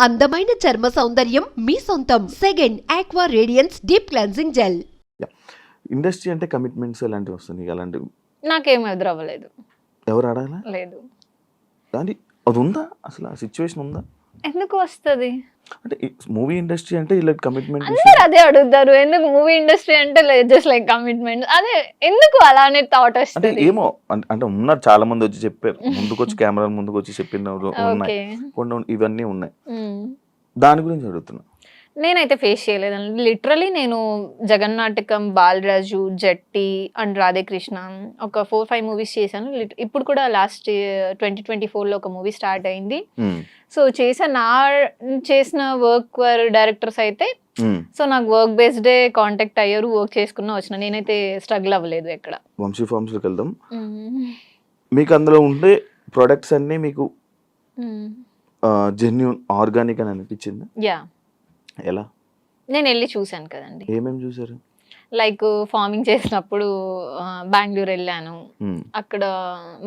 అందమైన చర్మ సౌందర్యం మీ సొంతం. Second aqua radiance deep cleansing gel. Industry అంటే కమిట్మెంట్స్ ఎలాంటివి వస్తున్నాయి? అలాంటివి నాకేం ఎదురవ్వలేదు. ఎవరు ఆడాలా? లేదు. కానీ అది ఉందా అసలు? ఆ సిచ్యువేషన్ ఉందా? ఎందుకు వస్తుంది? అంటే మూవీ ఇండస్ట్రీ అంటే ఇలా కమిట్మెంట్ అందరు అదే అడుగుతారు, ఎందుకు మూవీ ఇండస్ట్రీ అంటే జస్ట్ లైక్ కమిట్మెంట్, అదే ఎందుకు అలానే థాట్ అంటే వస్తుంది? ఏమో అంటే ఉన్నారు చాలా మంది వచ్చి చెప్పారు, ముందుకు వచ్చి కెమెరా ముందుకు వచ్చి చెప్పిన ఉన్నాయి, కొన్ని ఇవన్నీ ఉన్నాయి. దాని గురించి అడుగుతున్నా. నేనైతే ఫేస్ చేయలేదండి. లిటరలీ నేను జగన్నాటకం, బాలరాజు, జట్టి అండ్ రాధేకృష్ణ ఒక 4-5 మూవీస్ చేశాను. ఇప్పుడు కూడా లాస్ట్ 2024లో ఒక మూవీ స్టార్ట్ అయింది. సో చేసిన వర్క్ డైరెక్టర్స్ అయితే సో నాకు వర్క్ బేస్డే కాంటాక్ట్ అయ్యారు, వర్క్ చేసుకున్నా వచ్చిన. నేనైతే స్ట్రగుల్ అవ్వలేదు ఎక్కడ. వంశీ ఫార్మ్స్కి వెళ్దాం. మీకు అందులో ఉండే ప్రొడక్ట్స్ అన్నీ మీకు జెన్యూన్ ఆర్గానిక్ అని అనిపించింది? యా. ఎలా? నేను వెళ్ళి చూశాను కదండి. ఏమేమి చూసారు? లైక్ ఫార్మింగ్ చేసినప్పుడు బెంగళూరు వెళ్ళాను. అక్కడ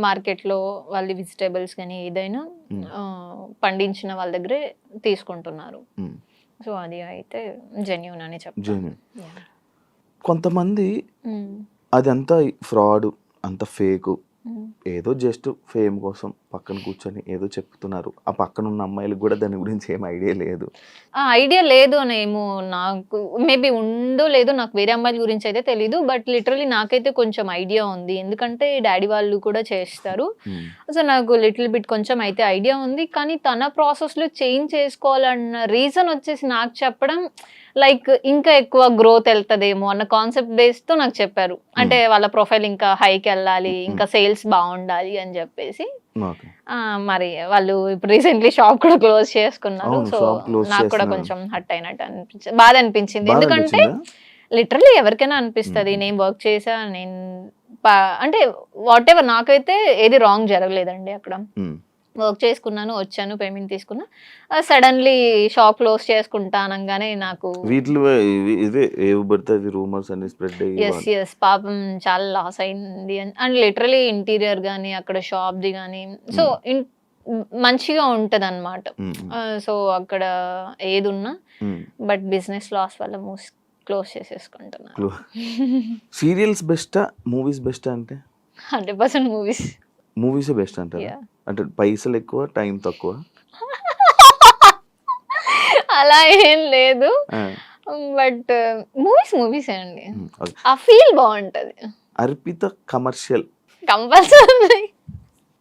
మార్కెట్లో వాళ్ళ వెజిటేబుల్స్ కానీ ఏదైనా పండించిన వాళ్ళ దగ్గరే తీసుకుంటున్నారు. సో అది అయితే జెన్యూన్ అని చెప్తాను. కొంతమంది అదంతా ఫ్రాడ్, అంత ఫేక్, ఏదో జస్ట్ ఫేమ్ కోసం పక్కన కూర్చొని ఏదో చెప్తున్నారు. ఆ పక్కన ఉన్న అమ్మాయిలకు కూడా దాని గురించి ఏం ఐడియా లేదు. ఐడియా లేదు అనేమో, నాకు మేబీ ఉందో లేదో, నాకు వేరే అమ్మాయిల గురించి అయితే తెలీదు. బట్ లిటరలీ నాకైతే కొంచెం ఐడియా ఉంది, ఎందుకంటే డాడీ వాళ్ళు కూడా చేస్తారు. సో నాకు లిటిల్ బిట్ కొంచెం అయితే ఐడియా ఉంది. కానీ తన ప్రాసెస్లో చేంజ్ చేసుకోవాలన్న రీజన్ వచ్చేసి నాకు చెప్పడం లైక్ ఇంకా ఎక్కువ గ్రోత్ వెళ్తదేమో అన్న కాన్సెప్ట్ బేస్తో నాకు చెప్పారు. అంటే వాళ్ళ ప్రొఫైల్ ఇంకా హైకి వెళ్ళాలి, ఇంకా సేల్స్ బాగుండాలి అని చెప్పేసి. మరి వాళ్ళు ఇప్పుడు రీసెంట్లీ షాప్ కూడా క్లోజ్ చేసుకున్నారు. సో నాకు కూడా కొంచెం హట్ అయినట్టు అనిపించింది, బాధ అనిపించింది. ఎందుకంటే లిటరలీ ఎవరికైనా అనిపిస్తుంది, నేను వర్క్ చేసా, నేను అంటే వాట్ ఎవర్, నాకైతే ఏది రాంగ్ జరగలేదండి. అక్కడ వర్క్ చేసుకున్నాను, వచ్చాను, పేమెంట్ తీసుకున్నా. సడన్లీ షాప్ క్లోజ్ చేసుకుంటా అనగానే నాకు ఎస్ పాపం చాలా లాస్ అయింది. అండ్ లిటరలీ ఇంటీరియర్ కానీ అక్కడ షాప్ది కానీ సో మంచిగా ఉంటది అనమాట. సో అక్కడ ఏది ఉన్నా బట్ బిజినెస్ లాస్ వల్ల క్లోజ్ చేసేసుకుంటున్నాను. సీరియల్స్ బెస్టా మూవీస్ బెస్టా? అంటే 100% మూవీస్ బెస్ట్ అంటారా? అంటే పైసలు ఎక్కువ, టైం తక్కువ? అలా ఏం లేదు, బట్ మూవీస్ అండి. ఆ ఫీల్ బాగుంటది. Arpita commercial compulsory.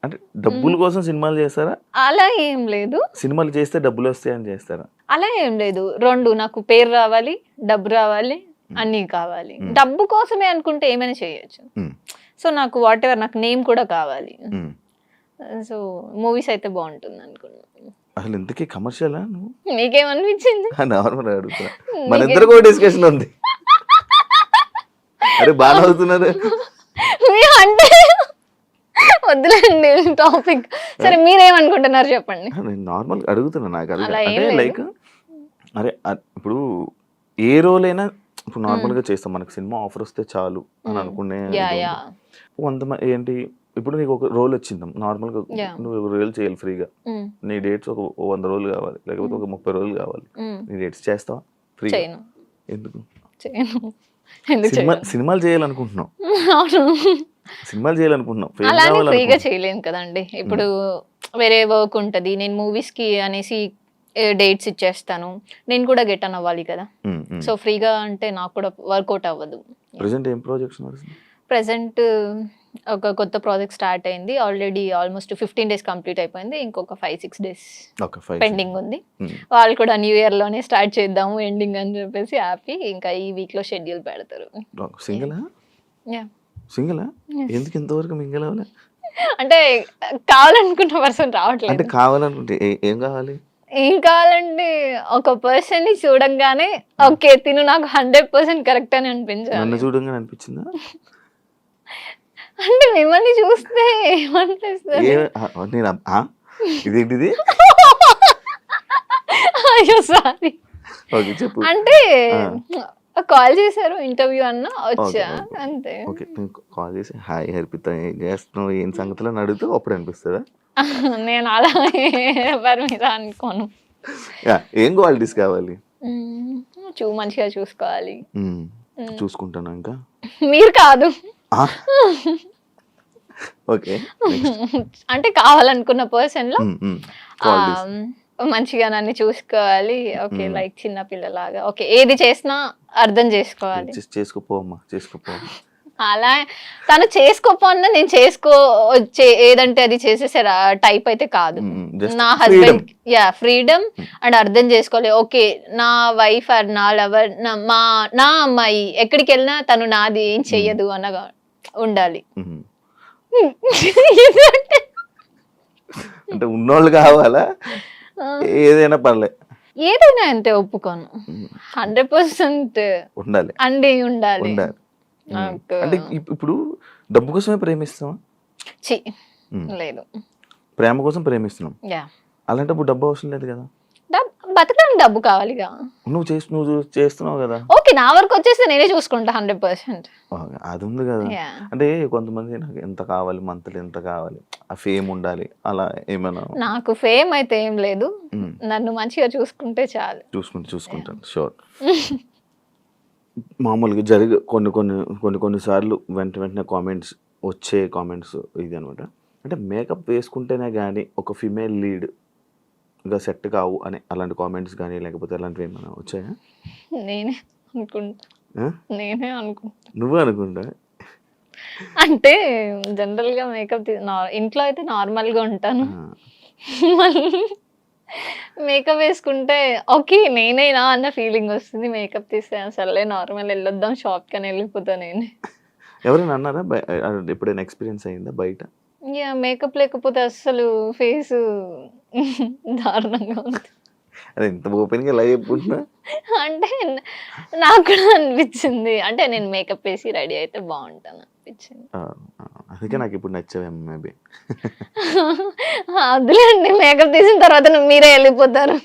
అంటే డబ్బుల కోసం సినిమాలు చేస్తారా? అలా ఏం లేదు. సినిమాలు చేస్తే డబ్బులు వస్తాయని చేస్తారా? అలా ఏం లేదు. రెండు, నాకు పేరు రావాలి, డబ్బు రావాలి, అన్నీ కావాలి. డబ్బు కోసమే అనుకుంటే ఏమైనా చేయొచ్చు. సో నాకు వాట్ ఎవర్, నాకు నేమ్ కూడా కావాలి. సో మూవీస్ అయితే బాగుంటుంది అనుకున్నా. అసలు ఇంతకీ కమర్షియలా? నీకేమనిపించింది? నార్మల్ అడుగుతున్నా, మన ఇద్దరు కూడా డిస్కషన్ ఉంది. అరే బాగా అవుతున్నారు అంటే వద్దులేండి టాపిక్. సరే మీరేమనుకుంటున్నారు చెప్పండి. నేను నార్మల్ అడుగుతున్నా. నాకు అంటే లైక్ అరే ఇప్పుడు ఏ రోల్ అయినా ఇప్పుడు నార్మల్గా చేస్తాం, మనకు సినిమా ఆఫర్ వస్తే చాలు అని అనుకునే. కొంతమంది ఏంటి, ఇప్పుడు నీకు ఒక రోల్ వచ్చింది నార్మల్గా, నువ్వు ఒక రోల్ చేయాలి ఫ్రీగా, నీ డేట్స్ ఒక 100 రోజులు కావాలి, లేకపోతే ఒక 30 రోజులు కావాలి, నీ డేట్స్ చేస్తావా ఫ్రీగా? ఎందుకు? సినిమాలు చేయాలనుకుంటున్నావు, సినిమాలు చేయాలనుకుంటున్నావు, ఫ్రీగా చేయలేను కదండి. ఇప్పుడు వేరే వర్క్ ఉంటది, నేను మూవీస్ కి అనేసి డేట్స్ ఇచ్చేస్తాను, నేను కూడా గెట్ అన్ అవ్వాలి కదా. సో ఫ్రీగా అంటే నాకు కూడా వర్కౌట్ అవ్వదు. ప్రెసెంట్ ఒక కొత్త ప్రాజెక్ట్ స్టార్ట్ అయింది, ఆల్రెడీ ఆల్మోస్ట్ 15 days కంప్లీట్ అయిపోయింది, ఇంకొక 5-6 days పెండింగ్ ఉంది. వాళ్ళు కూడా న్యూ ఇయర్ లోనే స్టార్ట్ చేద్దాము ఎండింగ్ అని చెప్పేసి హ్యాపీ. ఇంకా ఈ వీక్ లో షెడ్యూల్ పెడతారు. అంటే కావాలనుకున్న పర్సన్ రావట్లేదు. అంటే కావాలనుకుంటే ఏం కావాలి? ఏం కావాలంటే ఒక పర్సన్ ని చూడంగానే ఓకే తిను నాకు 100% కరెక్ట్ అని అనిపించాలి. చూడంగానే అనిపించిందా? అంటే మిమ్మల్ని చూస్తే ఏమనిపిస్తుంది? అయ్యో సారీ. అంటే కాల్ చేశారు, ఇంటర్వ్యూ అన్నా వచ్చా అంతే. కాల్ చేసి హాయ్ హర్పిత ఏం చేస్తున్నావు, ఏం సంగతిలో అడుగుతూ అప్పుడు అనిపిస్తుందా? నేను అలా ఎవరి మీద అనుకోను. ఏం క్వాలిటీస్ కావాలి? మంచిగా చూసుకోవాలి. చూసుకుంటాను ఇంకా. మీరు కాదు. ఓకే. అంటే కావాలనుకున్న పర్సన్ లో మంచిగా నన్ను చూసుకోవాలి. ఓకే, లైక్ చిన్న పిల్లలాగా. ఓకే, ఏది చేసినా అర్థం చేసుకోవాలి. చేసుకోపోమ్మా, చేసుకోపో. అలా తను చేసుకోపోన్నా నేను ఏదంటే అది చేసేసే టైప్ అయితే కాదు. నా హస్బెండ్ ఫ్రీడమ్ అండ్ అర్థం చేసుకోవాలి. ఓకే, నా వైఫ్ ఆర్ నా లవర్, నా అమ్మాయి ఎక్కడికి వెళ్ళినా తను నాది ఏం చెయ్యదు అనగా ఉండాలి. అంటే ఉన్నోళ్ళు కావాలా? ఏదైనా పర్లే, ఏదైనా అంతే ఒప్పుకోను. 100% ఉండాలి అండి, ఉండాలి. అంటే ఇప్పుడు డబ్బు కోసమే ప్రేమిస్తావా? లేదు, ప్రేమ కోసం ప్రేమిస్తున్నాం. అలాంటప్పుడు డబ్బు అవసరం లేదు కదా. బతకడానికి డబ్బు కావాలిగా. నువ్వు చేస్తున్నావు కదా. ఓకే, నా వరకు వచ్చేస్తే నేనే చూసుకుంటా 100%. అది ఉంది కదా. అంటే కొంతమంది నాకు ఎంత కావాలి, మంత్లీ ఎంత కావాలి, ఆ ఫేమ్ ఉండాలి, అలా ఏమైనా? నాకు ఫేమ్ అయితే ఏం లేదు, నన్ను మంచిగా చూసుకుంటే చాలు. చూసుకుంటాను షూర్. మామూలుగా కొన్ని సార్లు వెంటనే కామెంట్స్ ఇది అనమాట. అంటే మేకప్ వేసుకుంటేనే కానీ ఒక ఫిమేల్ లీడ్ గా సెట్ కావు అని అలాంటి కామెంట్స్ కానీ లేకపోతే అలాంటివి ఏమైనా వచ్చాయా? నేనే అనుకుంటా. నువ్వు అనుకుంటా? అంటే జనరల్ గా మేకప్ ఇంట్లో అయితే నార్మల్ గా ఉంటాను. మేకప్ వేసుకుంటే ఓకే నేనేనా అన్న ఫీలింగ్ వస్తుంది. మేకప్ తీస్తే అసలే నార్మల్ వెళ్ళొద్దాం షాప్ కని వెళ్ళిపోతా నేనే. ఎవరైనా అన్నారా? ఎప్పుడైనా ఎక్స్పీరియన్స్ అయిందా బయట? మేకప్ లేకపోతే అసలు ఫేస్ దారుణంగా ఉంది. అదే ఇంత ఓపెన్ గా లైవ్ చెప్పుకుంటున్నా. అంటే నాకు కూడా అనిపించింది, అంటే నేను మేకప్ వేసి రెడీ అయితే బాగుంటాను అనిపించింది. అందుకే నాకు ఇప్పుడు నచ్చావేమో మేబీ. వద్దులేండి, మేకప్ తీసిన తర్వాత మీరే వెళ్ళిపోతారు.